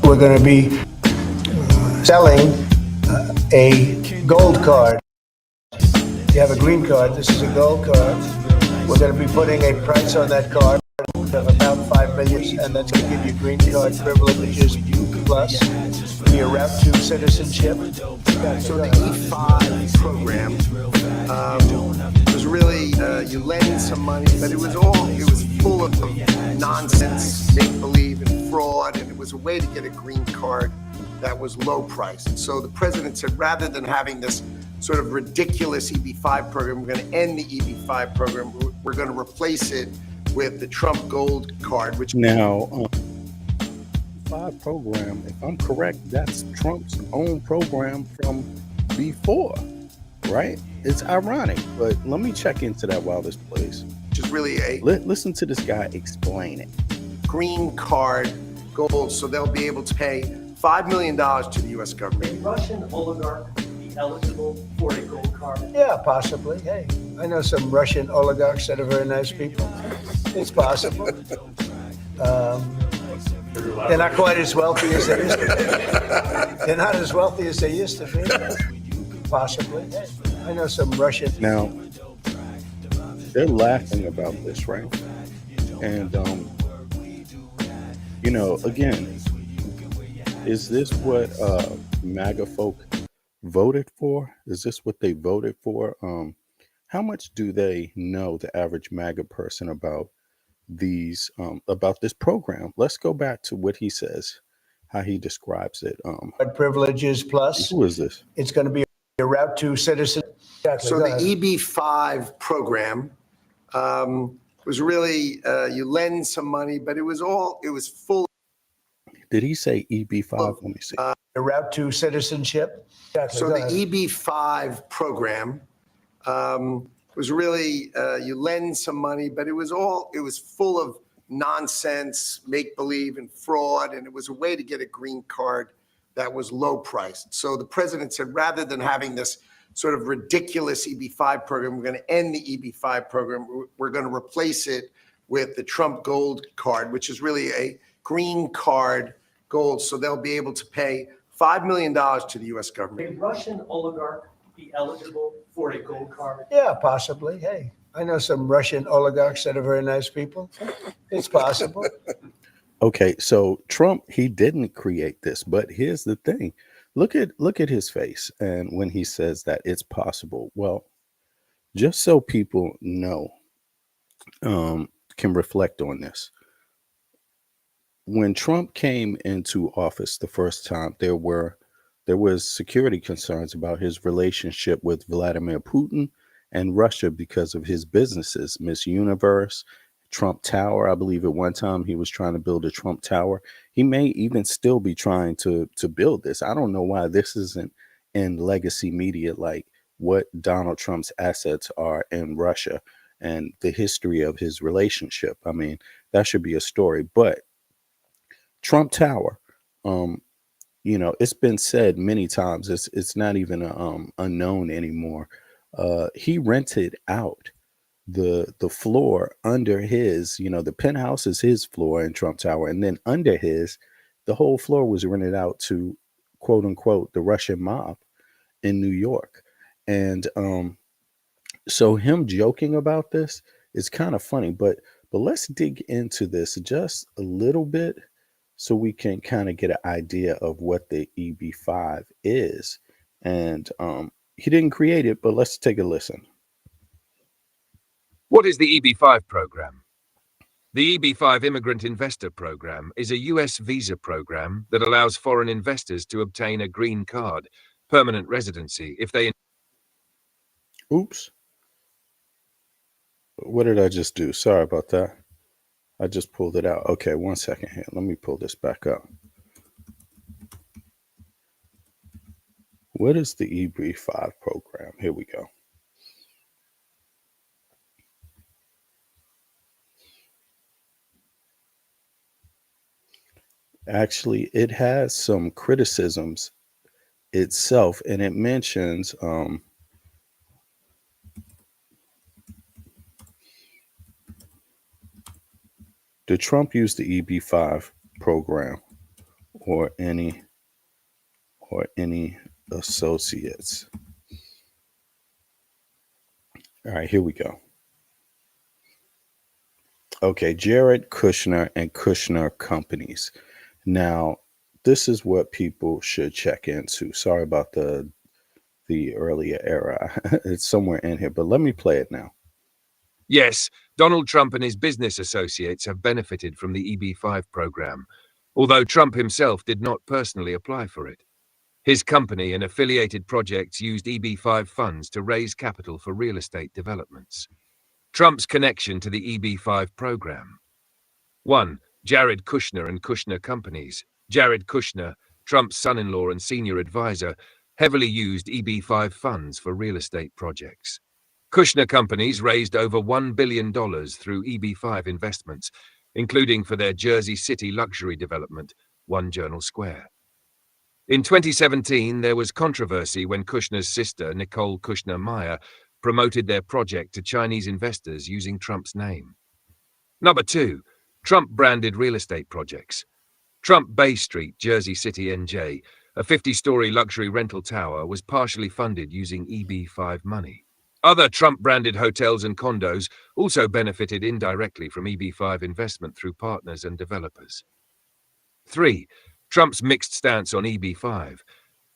We're going to be selling a gold card. You have a green card. This is a gold card. We're going to be putting a price on that card of about $5 million, and that's going to give you green card privileges plus your route to citizenship. So the E5 program was really you lend some money, but it was full of nonsense, make believe, and fraud, and it was a way to get a green card that was low price. And so the president said, rather than having this sort of ridiculous EB5 program, we're going to end the EB5 program. We're going to replace it with the Trump Gold Card, which now EB5 program, if I'm correct, that's Trump's own program from before, right? It's ironic, but let me check into that while this plays. which is really a Listen to this guy explain it. green card gold, so they'll be able to pay $5 million to the U.S. A government. Russian oligarch be eligible for a gold card? Yeah, possibly. Hey, I know some Russian oligarchs that are very nice people. It's possible. They're not quite as wealthy as they used to be. They're not as wealthy as they used to be. Possibly. Hey, I know some Russian. Now, they're laughing about this, right? And, again, is this what MAGA folk voted for? Is this what they voted for? How much do they know, the average MAGA person, about this program? Let's go back to what he says, how he describes it. Privileges plus. Who is this? It's going to be a route to citizenship. So the EB5 program was really you lend some money, but it was full. Did he say EB5? Let me see. A route to citizenship. So the EB5 program was really you lend some money, but it was full of nonsense, make believe, and fraud, and it was a way to get a green card that was low priced. So the president said, rather than having this sort of ridiculous EB5 program, we're going to end the EB5 program. We're going to replace it with the Trump Gold Card, which is really a green card gold. So they'll be able to pay $5 million to the U.S. government. A Russian oligarch be eligible for a gold card? Yeah, possibly. Hey, I know some Russian oligarchs that are very nice people. It's possible. Okay, so Trump, he didn't create this, but here's the thing. Look at his face, and when he says that it's possible. Well, just so people know, can reflect on this. When Trump came into office the first time, there was security concerns about his relationship with Vladimir Putin and Russia because of his businesses, Miss Universe, Trump Tower. I believe at one time he was trying to build a Trump Tower. He may even still be trying to build this. I don't know why this isn't in legacy media, like what Donald Trump's assets are in Russia and the history of his relationship. I mean, that should be a story. But Trump Tower, it's been said many times. It's not even unknown anymore. He rented out the floor under his, the penthouse is his floor in Trump Tower, and then under the whole floor was rented out to, quote unquote, the Russian mob in New York. And so him joking about this is kind of funny, but let's dig into this just a little bit so we can kind of get an idea of what the EB5 is. And he didn't create it, but let's take a listen. What is the EB5 program? The EB5 Immigrant Investor Program is a US visa program that allows foreign investors to obtain a green card, permanent residency, if they... Oops. What did I just do? Sorry about that. I just pulled it out. Okay, 1 second here. Let me pull this back up. What is the EB5 program? Here we go. Actually, it has some criticisms itself, and it mentions did Trump use the EB5 program or any associates. All right, here we go. Okay, Jared Kushner and Kushner Companies. Now, this is what people should check into. Sorry about the earlier era. It's somewhere in here, but let me play it now. Yes, Donald Trump and his business associates have benefited from the EB5 program, although Trump himself did not personally apply for it. His company and affiliated projects used EB5 funds to raise capital for real estate developments. Trump's connection to the EB5 program. 1. Jared Kushner and Kushner Companies. Jared Kushner, Trump's son-in-law and senior advisor, heavily used EB5 funds for real estate projects. Kushner Companies raised over $1 billion through EB5 investments, including for their Jersey City luxury development, One Journal Square. In 2017, there was controversy when Kushner's sister, Nicole Kushner-Meyer, promoted their project to Chinese investors using Trump's name. Number 2, Trump-branded real estate projects. Trump Bay Street, Jersey City, NJ, a 50-story luxury rental tower, was partially funded using EB5 money. Other Trump-branded hotels and condos also benefited indirectly from EB5 investment through partners and developers. 3. Trump's mixed stance on EB5.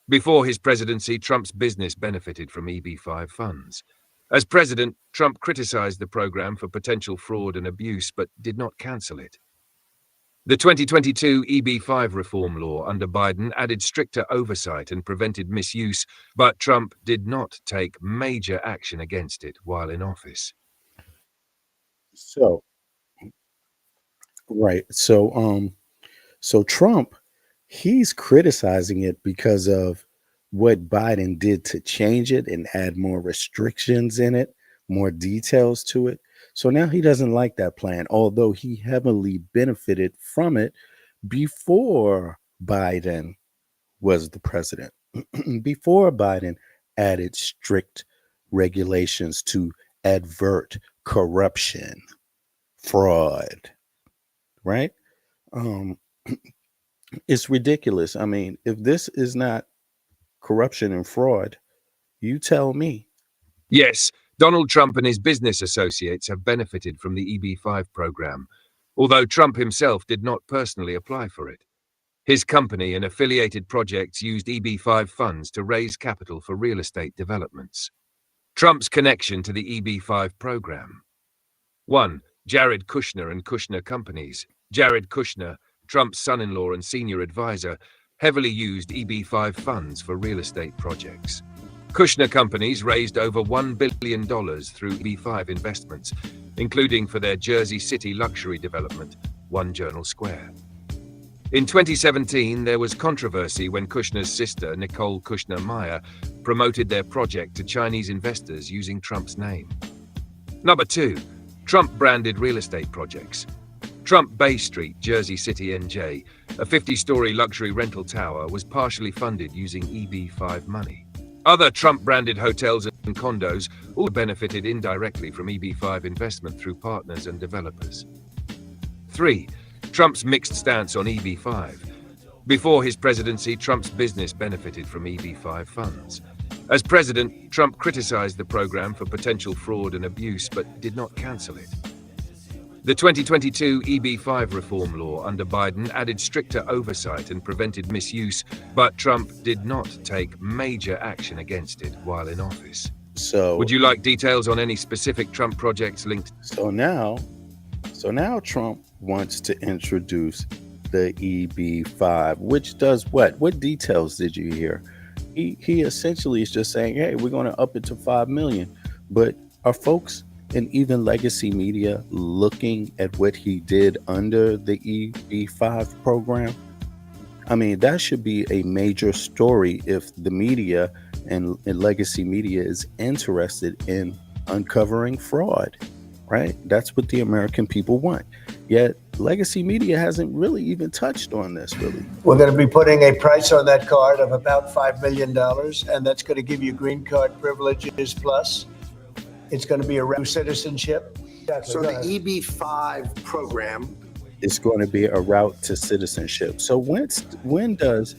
Before his presidency, Trump's business benefited from EB5 funds. As president, Trump criticized the program for potential fraud and abuse, but did not cancel it. The 2022 EB5 reform law under Biden added stricter oversight and prevented misuse, but Trump did not take major action against it while in office. So, right. So Trump, he's criticizing it because of what Biden did to change it and add more restrictions in it, more details to it. So now he doesn't like that plan, although he heavily benefited from it before Biden was the president. Before Biden added strict regulations to avert corruption, fraud, right? It's ridiculous. I mean, if this is not corruption and fraud, you tell me. Yes, Donald Trump and his business associates have benefited from the EB5 program, although Trump himself did not personally apply for it. His company and affiliated projects used EB5 funds to raise capital for real estate developments. Trump's connection to the EB5 program. 1. Jared Kushner and Kushner Companies. Jared Kushner, Trump's son-in-law and senior advisor, heavily used EB5 funds for real estate projects. Kushner Companies raised over $1 billion through EB5 investments, including for their Jersey City luxury development, One Journal Square. In 2017, there was controversy when Kushner's sister, Nicole Kushner-Meyer, promoted their project to Chinese investors using Trump's name. Number 2, Trump-branded real estate projects. Trump Bay Street, Jersey City, NJ, a 50-story luxury rental tower, was partially funded using EB5 money. Other Trump-branded hotels and condos all benefited indirectly from EB5 investment through partners and developers. 3. Trump's mixed stance on EB5. Before his presidency, Trump's business benefited from EB5 funds. As president, Trump criticized the program for potential fraud and abuse, but did not cancel it. The 2022 EB5 reform law under Biden added stricter oversight and prevented misuse, but Trump did not take major action against it while in office. So, would you like details on any specific Trump projects linked? So now Trump wants to introduce the EB5, which does what? What details did you hear? He essentially is just saying, hey, we're going to up it to 5 million. But are folks and even legacy media looking at what he did under the EB5 program? I mean, that should be a major story if the media and legacy media is interested in uncovering fraud, right? That's what the American people want. Yet legacy media hasn't really even touched on this, really. We're going to be putting a price on that card of about $5 million, and that's going to give you green card privileges plus. It's going to be a citizenship. So the EB5 program It's going to be a route to citizenship. So when does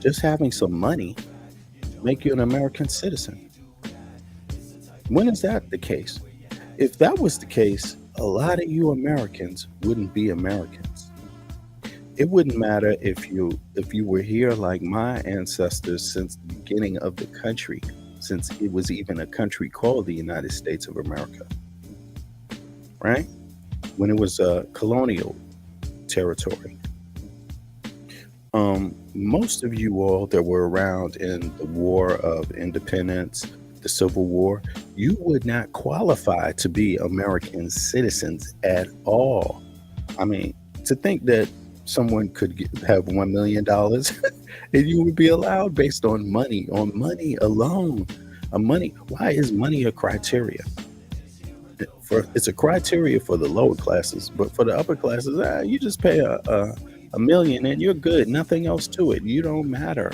just having some money make you an American citizen? When is that the case? If that was the case, a lot of you Americans wouldn't be Americans. It wouldn't matter if you were here like my ancestors since the beginning of the country, since it was even a country called the United States of America, right? When it was a colonial territory. Most of you all that were around in the War of Independence, the Civil War, you would not qualify to be American citizens at all. I mean, to think that someone could have $1 million and you would be allowed based on money alone. Why is money a criteria? It's a criteria for the lower classes, but for the upper classes, you just pay a million and you're good. Nothing else to it. You don't matter.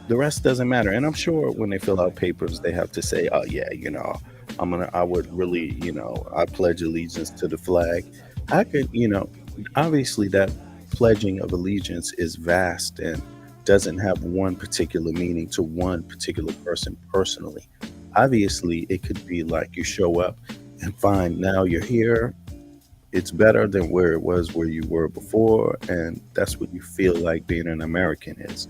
The rest doesn't matter. And I'm sure when they fill out papers, they have to say, oh yeah, I would really, I pledge allegiance to the flag. I could, obviously that pledging of allegiance is vast and doesn't have one particular meaning to one particular person personally. Obviously, it could be like you show up and find now you're here. It's better than where it was where you were before. And that's what you feel like being an American is.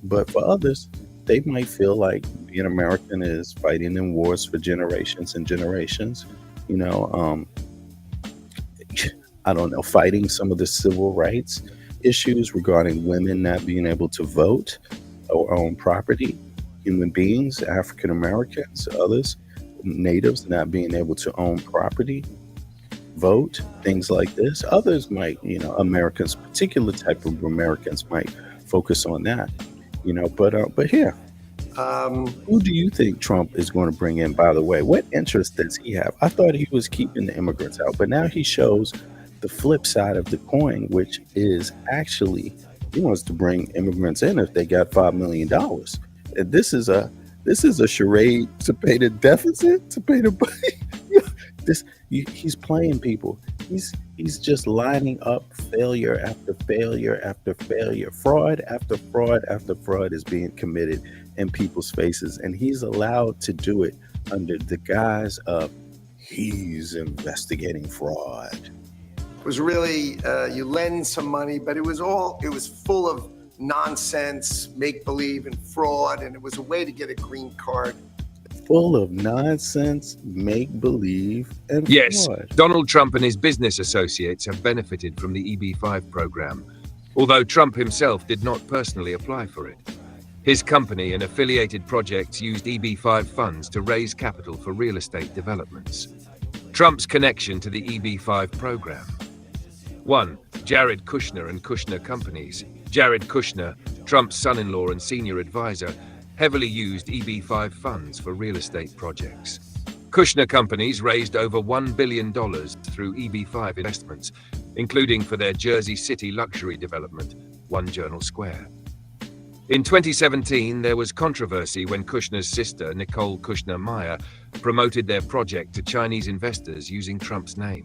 But for others, they might feel like being American is fighting in wars for generations and generations. I don't know, fighting some of the civil rights issues regarding women not being able to vote or own property, human beings, African Americans, others, natives not being able to own property, vote, things like this. Others might, Americans, particular type of Americans might focus on that, but here, who do you think Trump is going to bring in, by the way? What interest does he have? I thought he was keeping the immigrants out, but now he shows the flip side of the coin, which is actually he wants to bring immigrants in if they got $5 million. And this is a charade to pay the deficit, to pay the he's playing people. He's just lining up failure after failure after failure. Fraud after fraud after fraud is being committed in people's faces. And he's allowed to do it under the guise of he's investigating fraud. It was really, you lend some money, but it was full of nonsense, make-believe and fraud. And it was a way to get a green card. Full of nonsense, make-believe, and Yes, fraud. Donald Trump and his business associates have benefited from the EB5 program, although Trump himself did not personally apply for it. His company and affiliated projects used EB5 funds to raise capital for real estate developments. Trump's connection to the EB5 program. 1. Jared Kushner and Kushner Companies. Jared Kushner, Trump's son-in-law and senior advisor, heavily used EB5 funds for real estate projects. Kushner Companies raised over $1 billion through EB5 investments, including for their Jersey City luxury development, One Journal Square. In 2017, there was controversy when Kushner's sister, Nicole Kushner-Meyer, promoted their project to Chinese investors using Trump's name.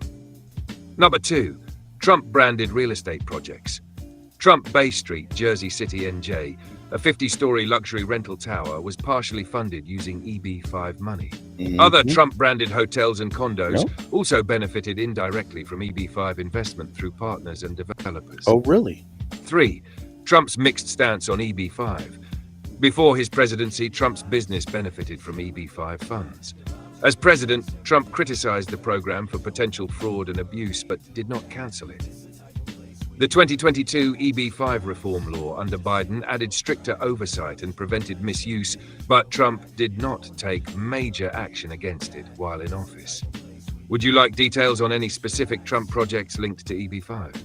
Number 2, Trump-branded real estate projects. Trump Bay Street, Jersey City, NJ, a 50-story luxury rental tower, was partially funded using EB5 money. Mhm. Other Trump-branded hotels and condos No? also benefited indirectly from EB5 investment through partners and developers. Oh, really? 3. Trump's mixed stance on EB5. Before his presidency, Trump's business benefited from EB5 funds. As president, Trump criticized the program for potential fraud and abuse, but did not cancel it. The 2022 EB5 reform law under Biden added stricter oversight and prevented misuse, but Trump did not take major action against it while in office. Would you like details on any specific Trump projects linked to EB5?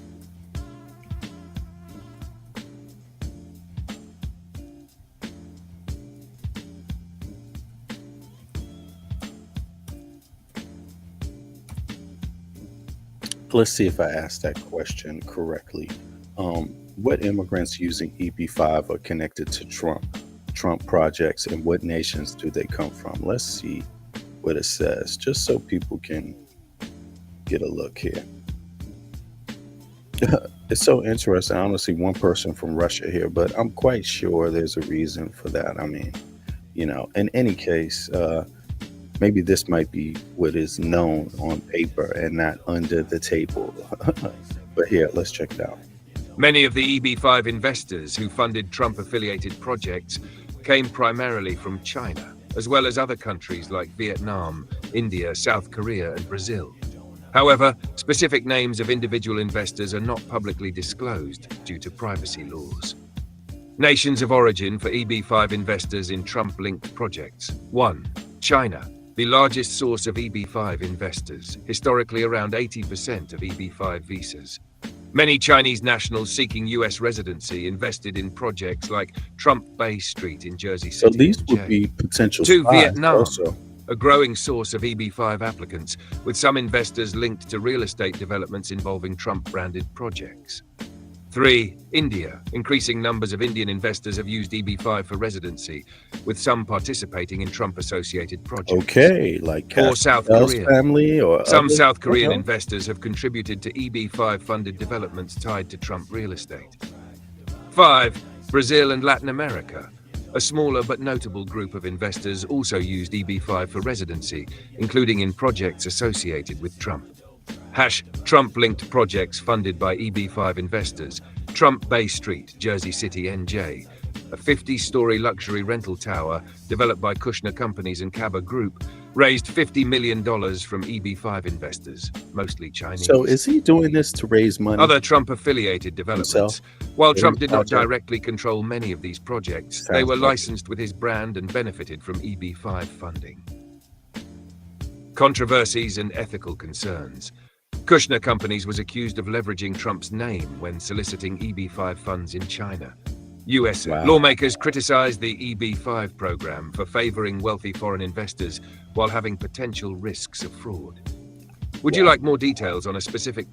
Let's see if I asked that question correctly. What immigrants using EB5 are connected to Trump projects, and what nations do they come from? Let's see what it says, just so people can get a look here. It's so interesting. I only see one person from Russia here, but I'm quite sure there's a reason for that. I mean, in any case, maybe this might be what is known on paper and not under the table. But here, let's check it out. Many of the EB5 investors who funded Trump-affiliated projects came primarily from China, as well as other countries like Vietnam, India, South Korea, and Brazil. However, specific names of individual investors are not publicly disclosed due to privacy laws. Nations of origin for EB5 investors in Trump-linked projects. 1. China, the largest source of EB5 investors, historically around 80% of EB5 visas. Many Chinese nationals seeking U.S. residency invested in projects like Trump Bay Street in Jersey So City. these would be potential 2. spies Vietnam, also. a growing source of EB5 applicants, with some investors linked to real estate developments involving Trump-branded projects. 3. India, increasing numbers of Indian investors have used EB5 for residency, with some participating in Trump-associated projects. Okay, like 4. South Cartel's Korea. family or Some others? South Korean Okay. investors have contributed to EB5-funded developments tied to Trump real estate. 5. Brazil and Latin America. A smaller but notable group of investors also used EB5 for residency, including in projects associated with Trump. Trump-linked projects funded by EB5 investors. Trump Bay Street, Jersey City, NJ. A 50-story luxury rental tower developed by Kushner Companies and Kaba Group raised $50 million from EB5 investors, mostly Chinese. So is he doing this to raise money? Other Trump-affiliated developments. Himself? While Or Trump did not project? directly control many of these projects, they Sounds were like it. licensed with his brand and benefited from EB5 funding. Controversies and ethical concerns. Kushner Companies was accused of leveraging Trump's name when soliciting EB5 funds in China. U.S. Wow. lawmakers criticized the EB5 program for favoring wealthy foreign investors while having potential risks of fraud. Would you like more details on a specific?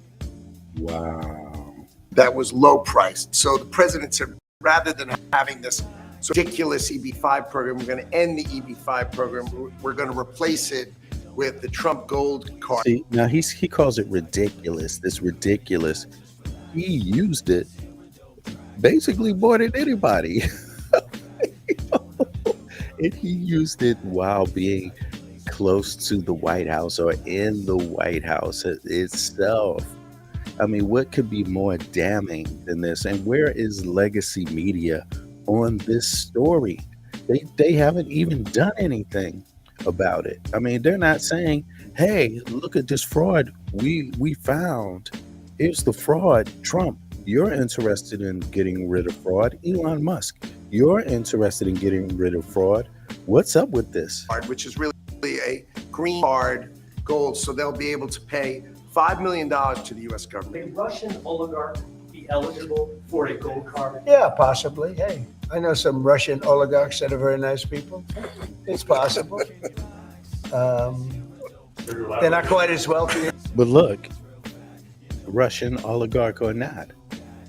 Wow. That was low priced. So the president said, rather than having this ridiculous EB5 program, we're going to end the EB5 program. We're going to replace it with the Trump Gold Card. See, now he calls it ridiculous. This ridiculous. He used it, basically more than anybody. And he used it while being close to the White House or in the White House itself. I mean, what could be more damning than this? And where is legacy media on this story? They haven't even done anything about it. I mean, they're not saying, hey, look at this fraud we found. Here's the fraud. Trump, you're interested in getting rid of fraud. Elon Musk, you're interested in getting rid of fraud. What's up with this? Which is really a green card gold. So they'll be able to pay $5 million to the U.S. government. May Russian oligarch be eligible for a gold card? Yeah, possibly. Hey, I know some Russian oligarchs that are very nice people. It's possible. They're not quite as wealthy. But look, Russian oligarch or not,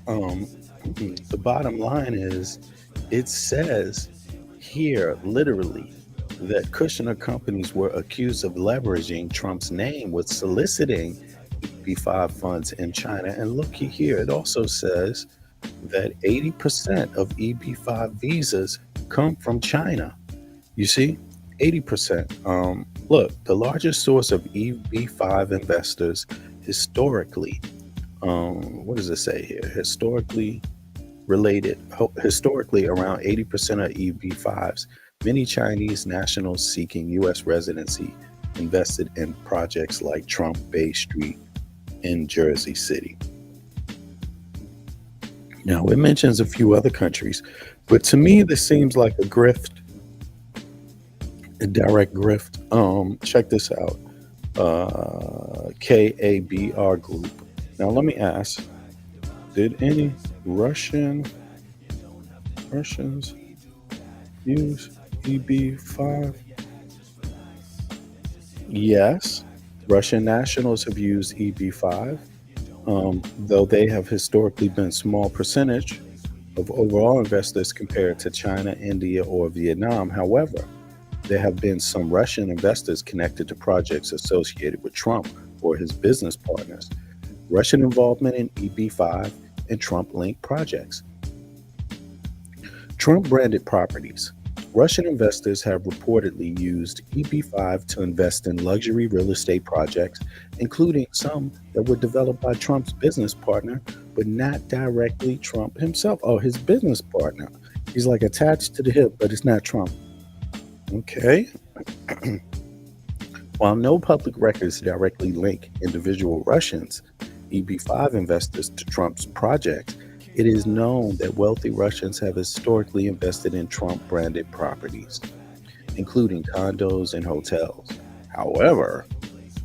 the bottom line is, it says here literally that Kushner Companies were accused of leveraging Trump's name with soliciting EB5 funds in China. And looky here, it also says that 80% of EB5 visas come from China. You see, 80%. Look, the largest source of EB5 investors historically, what does it say here? Historically around 80% of EB5s. Many Chinese nationals seeking U.S. residency invested in projects like Trump Bay Street in Jersey City. Now, it mentions a few other countries, but to me, this seems like a grift, a direct grift. Check this out. KABR Group. Now, let me ask, did any Russians use EB5? Yes, Russian nationals have used EB5, though they have historically been a small percentage of overall investors compared to China, India, or Vietnam. However, there have been some Russian investors connected to projects associated with Trump or his business partners. Russian involvement in EB5 and Trump-linked projects. Trump-branded properties. Russian investors have reportedly used EB5 to invest in luxury real estate projects, including some that were developed by Trump's business partner, but not directly Trump himself. Oh, his business partner. He's like attached to the hip, but it's not Trump. Okay. While no public records directly link individual Russians, EB5 investors to Trump's projects, it is known that wealthy Russians have historically invested in Trump-branded properties, including condos and hotels. However,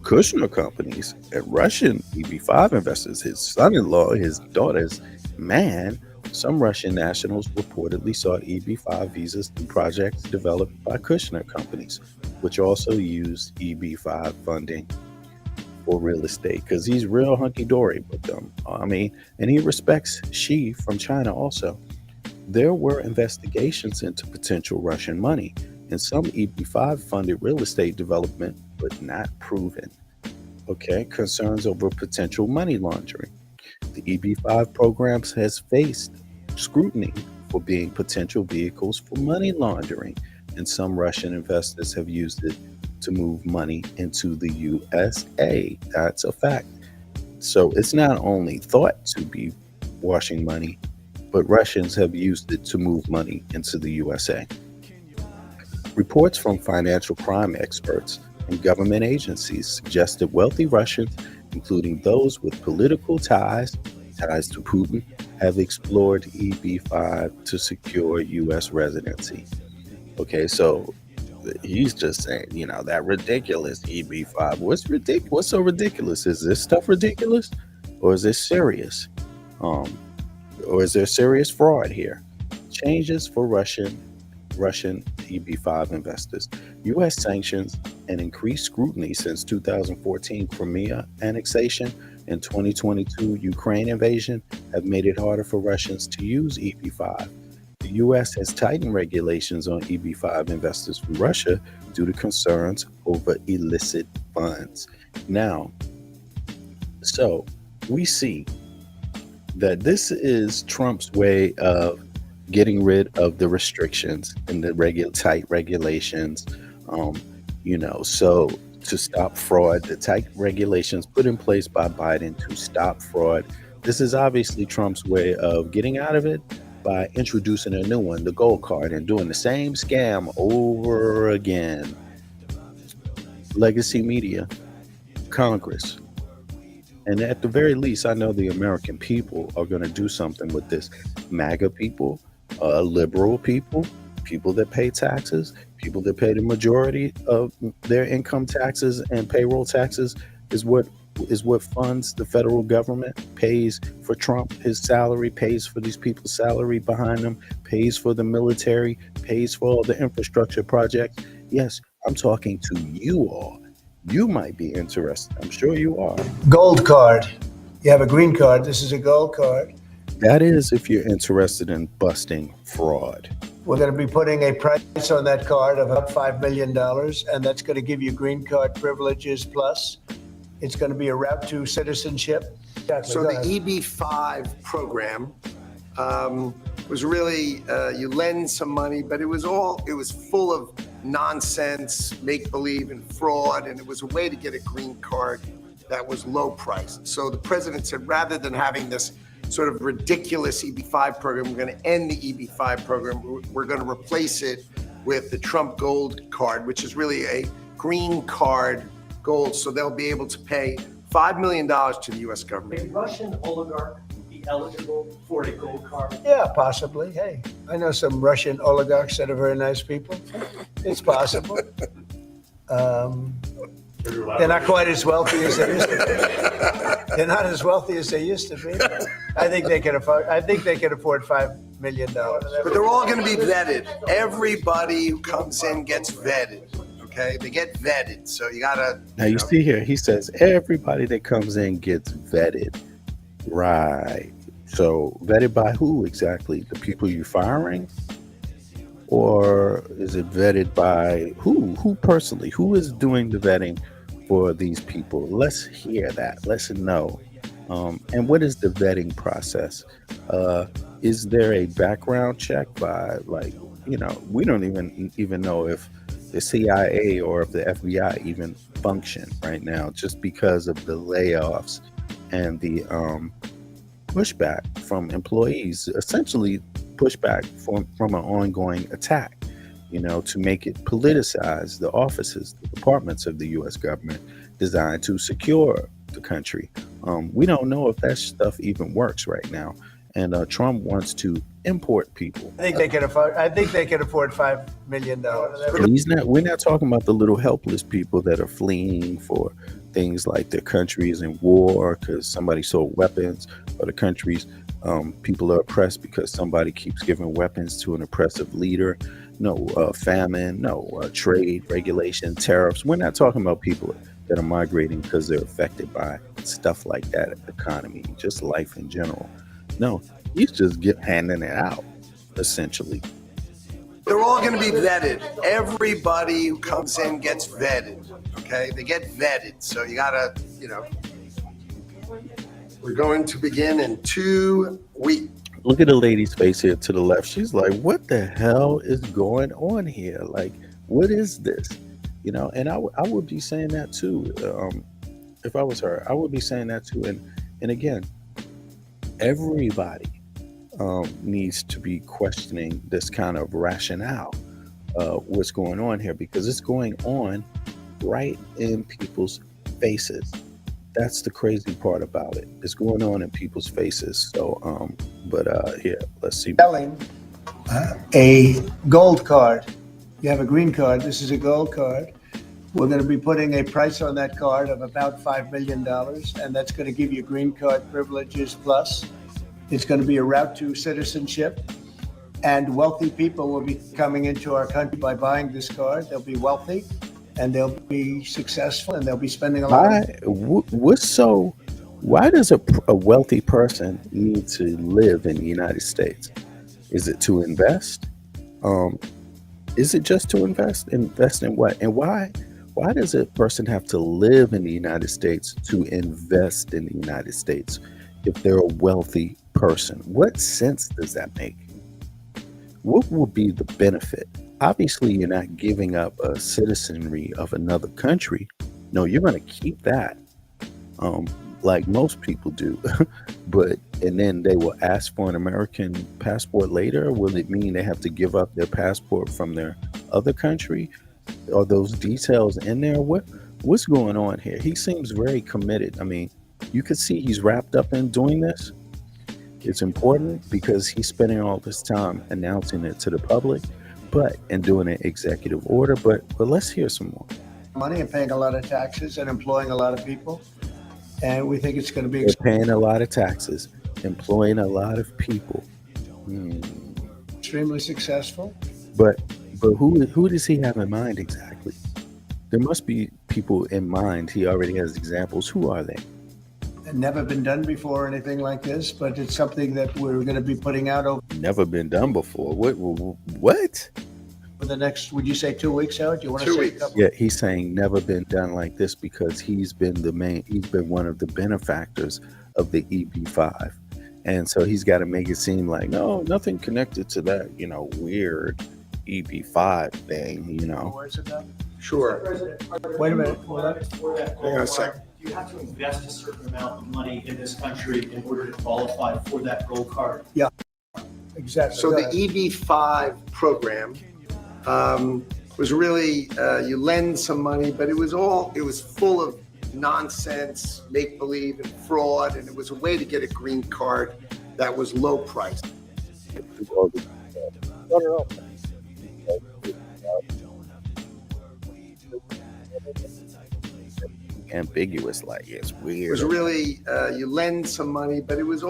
Kushner companies and Russian EB5 investors, his son-in-law, his daughter's man, some Russian nationals reportedly sought EB5 visas through projects developed by Kushner companies, which also used EB5 funding for real estate, because he's real hunky-dory with them. And he respects Xi from China also. There were investigations into potential Russian money in some EB5 funded real estate development, but not proven. Okay, concerns over potential money laundering. The EB5 programs has faced scrutiny for being potential vehicles for money laundering, and some Russian investors have used it to move money into the USA. That's a fact. So it's not only thought to be washing money, but Russians have used it to move money into the USA. Reports from financial crime experts and government agencies suggest that wealthy Russians, including those with political ties to Putin, have explored EB5 to secure U.S. residency. Okay, so he's just saying, that ridiculous EB5. What's ridiculous? What's so ridiculous? Is this stuff ridiculous, or is this serious? Or is there serious fraud here? Changes for Russian EB5 investors. U.S. sanctions and increased scrutiny since 2014 Crimea annexation and 2022 Ukraine invasion have made it harder for Russians to use EB5. The U.S. has tightened regulations on EB5 investors from Russia due to concerns over illicit funds. Now, so we see that this is Trump's way of getting rid of the restrictions and the tight regulations, so to stop fraud, the tight regulations put in place by Biden to stop fraud. This is obviously Trump's way of getting out of it by introducing a new one, the Goldcard, and doing the same scam over again. Legacy media, Congress, and at the very least, I know the American people are going to do something with this. MAGA people, liberal people, people that pay taxes, people that pay the majority of their income taxes and payroll taxes is what funds the federal government, pays for Trump, his salary, pays for these people's salary behind them, pays for the military, pays for all the infrastructure projects. Yes, I'm talking to you all. You might be interested. I'm sure you are. Gold card. You have a green card. This is a gold card. That is if you're interested in busting fraud. We're going to be putting a price on that card of about $5 million, and that's going to give you green card privileges plus. It's going to be a route to citizenship. So the EB5 program was really, you lend some money, but it was full of nonsense, make-believe, and fraud, and it was a way to get a green card that was low priced. So the president said, rather than having this sort of ridiculous EB5 program, we're going to end the EB5 program. We're going to replace it with the Trump Gold Card, which is really a green card gold. So they'll be able to pay $5 million to the U.S. government. May Russian oligarch be eligible for a gold card? Yeah, possibly. Hey, I know some Russian oligarchs that are very nice people. It's possible. They're not quite as wealthy as they used to be. They're not as wealthy as they used to be. I think they can afford $5 million. But they're all going to be vetted. Everybody who comes in gets vetted. Okay, they get vetted. So you gotta. Now you see here, he says everybody that comes in gets vetted. Right. So vetted by who exactly? The people you're firing? Or is it vetted by who? Who personally? Who is doing the vetting for these people? Let's hear that. Let's know. And what is the vetting process? Is there a background check by, like, we don't even know if the CIA or if the FBI even function right now, just because of the layoffs and the pushback from employees, essentially pushback from an ongoing attack, to make it politicize the offices, the departments of the U.S. government designed to secure the country. We don't know if that stuff even works right now. And Trump wants to import people. I think they can afford $5 million. We're not talking about the little helpless people that are fleeing for things like their countries in war because somebody sold weapons, or the countries people are oppressed because somebody keeps giving weapons to an oppressive leader. No famine, no trade regulation, tariffs. We're not talking about people that are migrating because they're affected by stuff like that, economy, just life in general. No, he's just handing it out, essentially. They're all going to be vetted. Everybody who comes in gets vetted. Okay, they get vetted. So you gotta, we're going to begin in 2 weeks. Look at the lady's face here to the left. She's like, what the hell is going on here? Like, what is this? And I would be saying that too. If I was her, I would be saying that too. And again, everybody needs to be questioning this kind of rationale, what's going on here, because it's going on right in people's faces. That's the crazy part about it. It's going on in people's faces. So, here, let's see. Selling a gold card. You have a green card. This is a gold card. We're going to be putting a price on that card of about $5 million, and that's going to give you green card privileges plus. It's going to be a route to citizenship, and wealthy people will be coming into our country by buying this card. They'll be wealthy, and they'll be successful, and they'll be spending a lot. Why does a wealthy person need to live in the United States? Is it to invest? Is it just to invest? Invest in what? And why does a person have to live in the United States to invest in the United States if they're a wealthy person? What sense does that make? What will be the benefit? Obviously, you're not giving up a citizenry of another country. No, you're going to keep that, like most people do. And then they will ask for an American passport later. Will it mean they have to give up their passport from their other country? Are those details in there? What's going on here? He seems very committed. I mean, you could see he's wrapped up in doing this. It's important because he's spending all this time announcing it to the public, and doing an executive order. But let's hear some more. Money and paying a lot of taxes and employing a lot of people. And we think it's going to be They're paying a lot of taxes, employing a lot of people. extremely successful. But who does he have in mind exactly? There must be people in mind. He already has examples. Who are they? Never been done before, anything like this, but it's something that we're going to be putting out over Never been done before. What? the next, would you say 2 weeks, Howard? Do you want to 2 say weeks. a couple? Yeah, he's saying never been done like this because he's been one of the benefactors of the EB5. And so he's got to make it seem like, no, nothing connected to that, weird EB5 thing, Words about? Sure. Wait a minute. Hang on a second. You have to invest a certain amount of money in this country in order to qualify for that gold card. Exactly. So Go the ahead. EB5 program was really, you lend some money, but it was full of nonsense, make-believe, and fraud, and it was a way to get a green card that was low priced. Ambiguous, like it's It weird. was really, you lend some money, but it was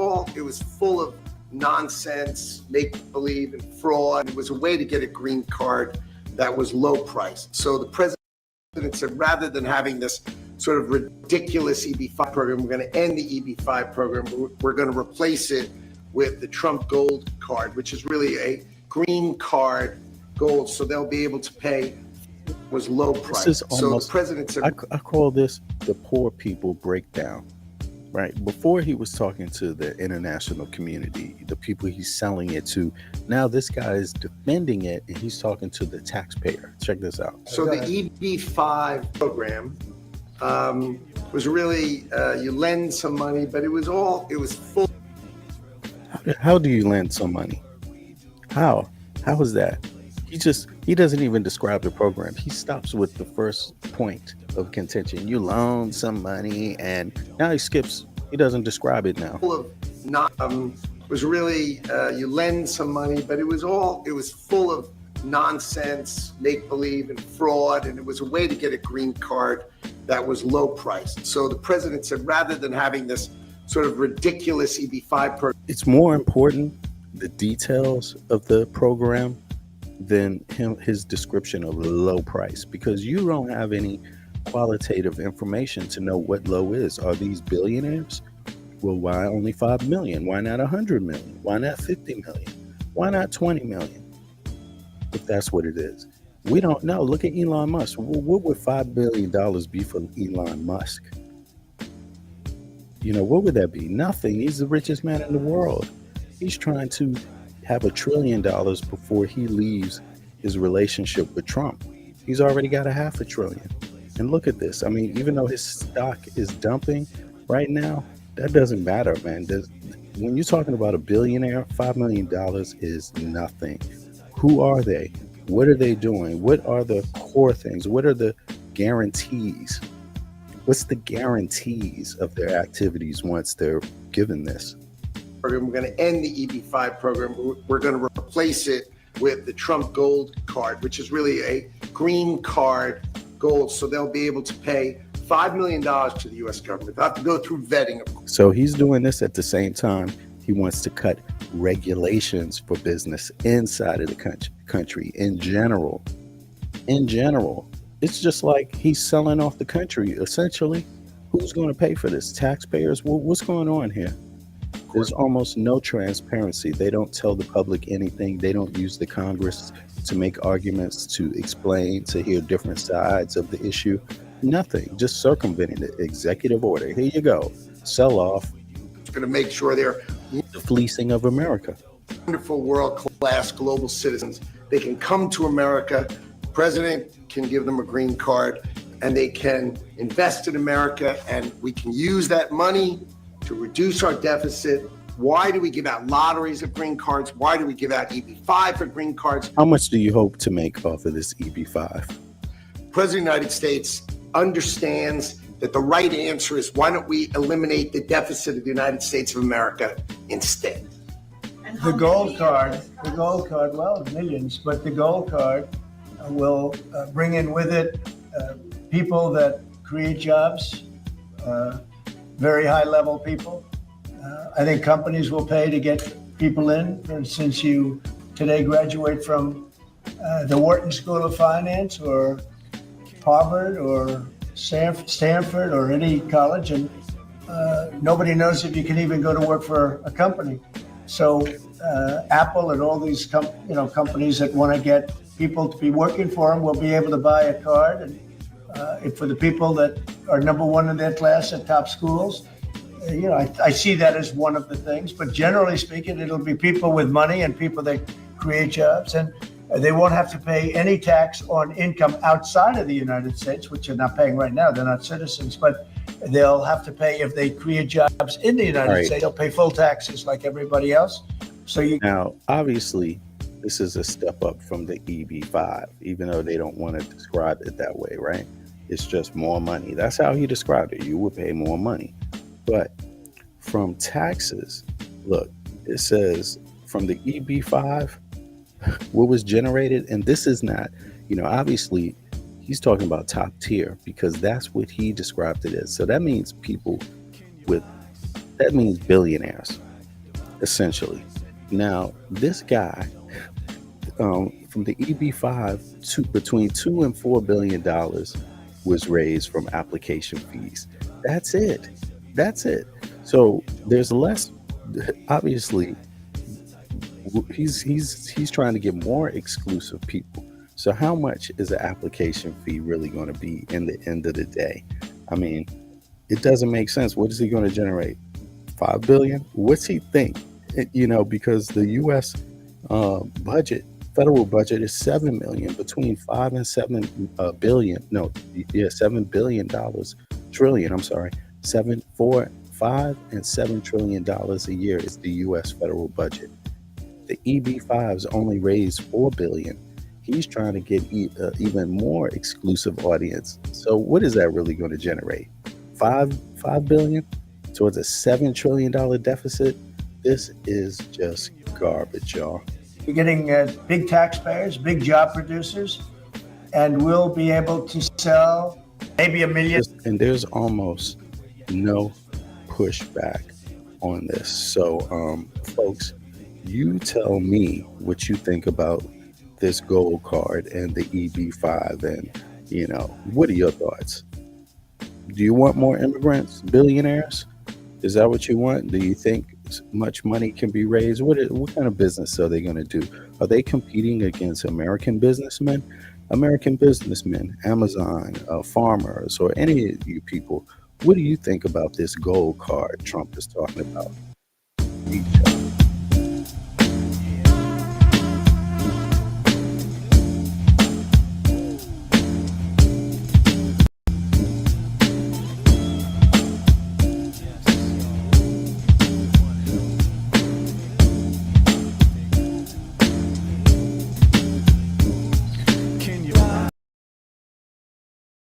full of nonsense, make-believe, and fraud. It was a way to get a green card that was low priced. So the president said, rather than having this sort of ridiculous EB5 program, we're going to end the EB5 program. We're going to replace it with the Trump Gold Card, which is really a green card gold. So they'll be able to pay was low price. This is So almost, the president said, I call this the poor people breakdown. right? Before he was talking to the international community, the people he's selling it to. Now this guy is defending it and he's talking to the taxpayer. Check this out. So the EB5 program was really, you lend some money, but it was full. How do you lend some money? How is that? He doesn't even describe the program. He stops with the first point of contention. You loan some money, and now he doesn't describe it now. Full of was really, you lend some money, but it was full of nonsense, make believe, and fraud, and it was a way to get a green card that was low priced. So the president said, rather than having this sort of ridiculous EB5 program, it's more important the details of the program than his description of low price, because you don't have any qualitative information to know what low is. Are these billionaires? Well, why only 5 million? Why not 100 million? Why not 50 million? Why not 20 million? If that's what it is, we don't know. Look at Elon Musk. What would $5 billion be for Elon Musk? What would that be? Nothing. He's the richest man in the world. He's trying to have $1 trillion before he leaves his relationship with Trump. He's already got $500 billion. And look at this. I mean, even though his stock is dumping right now, that doesn't matter, man. When you're talking about a billionaire, $5 million is nothing. Who are they? What are they doing? What are the core things? What are the guarantees? What's the guarantees of their activities once they're given this? We're going to end the EB5 program. We're going to replace it with the Trump Gold Card, which is really a green card gold. So they'll be able to pay $5 million to the U.S. government. They'll have to go through vetting, of course. So he's doing this at the same time he wants to cut regulations for business inside of the country in general. It's just like he's selling off the country, essentially. Who's going to pay for this? Taxpayers? What's going on here? There's almost no transparency. They don't tell the public anything. They don't use the Congress to make arguments, to explain, to hear different sides of the issue. Nothing. Just circumventing the executive order. Here you go. Sell off. It's going to make sure they're the fleecing of America. Wonderful world-class global citizens. They can come to America. The president can give them a green card, and they can invest in America, and we can use that money to reduce our deficit. Why do we give out lotteries of green cards? Why do we give out EB5 for green cards? How much do you hope to make off of this EB5? The President of the United States understands that the right answer is, why don't we eliminate the deficit of the United States of America instead? The gold card, well, millions, but the gold card will bring in with it people that create jobs, very high level people. I think companies will pay to get people in. For instance, you today graduate from the Wharton School of Finance or Harvard or Stanford or any college, and nobody knows if you can even go to work for a company. So Apple and all these companies that want to get people to be working for them will be able to buy a card. And for the people that are number one in their class at top schools, I see that as one of the things. But generally speaking, it'll be people with money and people that create jobs. And they won't have to pay any tax on income outside of the United States, which they're not paying right now. They're not citizens, but they'll have to pay if they create jobs in the United States. They'll pay full taxes like everybody else. Now, obviously, this is a step up from the EB5, even though they don't want to describe it that way, right? It's just more money. That's how he described it. You would pay more money. But from taxes, look, it says from the EB5, what was generated, and this is not, obviously he's talking about top tier because that's what he described it as. So that means that means billionaires, essentially. Now, this guy from the EB5, between $2 and $4 billion was raised from application fees. That's it. So there's less, obviously. He's trying to get more exclusive people. So how much is an application fee really going to be in the end of the day? I mean, It doesn't make sense. What is he going to generate? 5 billion? What's he think? Because the U.S. Budget, federal budget, is 7 million, between 5 and 7 billion. No, yeah, $7 billion trillion. I'm sorry, 5 and 7 trillion dollars a year is the U.S. federal budget. The EB5's only raised 4 billion. He's trying to get even more exclusive audience. So what is that really going to generate? 5 billion towards a $7 trillion deficit? This is just garbage, y'all. We're getting big taxpayers, big job producers, and we'll be able to sell maybe 1 million. And there's almost no pushback on this. So, folks, you tell me what you think about this gold card and the EB5, and what are your thoughts? Do you want more immigrants, billionaires? Is that what you want? Do you think much money can be raised? What kind of business are they going to do? Are they competing against American businessmen? Amazon, farmers, or any of you people? What do you think about this gold card Trump is talking about?